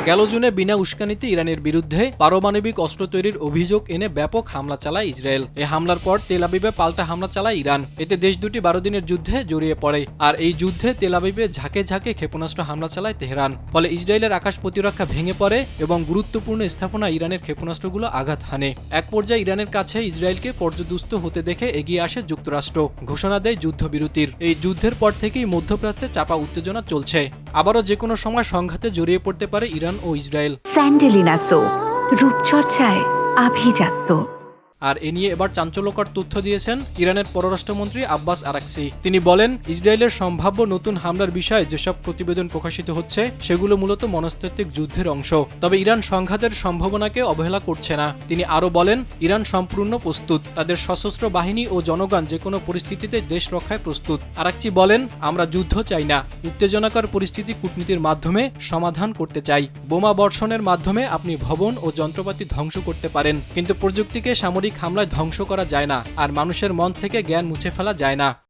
গেল জুনে বিনা উস্কানিতে ইরানের বিরুদ্ধে পারমাণবিক অস্ত্র তৈরির অভিযোগ এনে ব্যাপক হামলা চালায় ইসরায়েল। এই হামলার পর তেল আবিবে পাল্টা হামলা চালায় ইরান। এতে দেশ দুটি 12 দিনের যুদ্ধে জড়িয়ে পড়ে। আর এই যুদ্ধে তেল আবিবে ঝাঁকে ঝাঁকে ক্ষেপণাস্ত্র হামলা চালায় তেহরান। ফলে ইসরায়েলের আকাশ প্রতিরক্ষা ভেঙে পড়ে এবং গুরুত্বপূর্ণ স্থাপনা ইরানের ক্ষেপণাস্ত্রগুলো আঘাত হানে। এক পর্যায়ে ইরানের কাছে ইসরায়েলকে পর্যদুস্ত হতে দেখে এগিয়ে আসে যুক্তরাষ্ট্র, ঘোষণা দেয় যুদ্ধবিরতির। এই যুদ্ধের পর থেকেই মধ্যপ্রাচ্যে চাপা উত্তেজনা চলছে। আবারও যে কোনো সময় সংঘাতে জড়িয়ে পড়তে পারে ইরান ও ইসরায়েল। স্যান্ডেলিনা সো, রূপচর্চায় আভিজাত্য। আর এ নিয়ে এবার চাঞ্চল্যকর তথ্য দিয়েছেন ইরানের পররাষ্ট্রমন্ত্রী আব্বাস আরাকচি। তিনি বলেন, ইসরায়েলের সম্ভাব্য নতুন হামলার বিষয়ে যেসব প্রতিবেদন প্রকাশিত হচ্ছে সেগুলো মূলত মনস্তাত্ত্বিক যুদ্ধের অংশ। তবে ইরান সংঘাতের সম্ভাবনাকে অবহেলা করছে না। তিনি আরও বলেন, ইরান সম্পূর্ণ প্রস্তুত। তাদের সশস্ত্র বাহিনী ও জনগণ যে কোনো পরিস্থিতিতে দেশ রক্ষায় প্রস্তুত। আরাকচি বলেন, আমরা যুদ্ধ চাই না, উত্তেজনাকর পরিস্থিতি কূটনীতির মাধ্যমে সমাধান করতে চাই। বোমা বর্ষণের মাধ্যমে আপনি ভবন ও যন্ত্রপাতি ধ্বংস করতে পারেন, কিন্তু প্রযুক্তিকে সামরিক হামলায় ধ্বংস করা যায় না, আর মানুষের মন থেকে জ্ঞান মুছে ফেলা যায় না।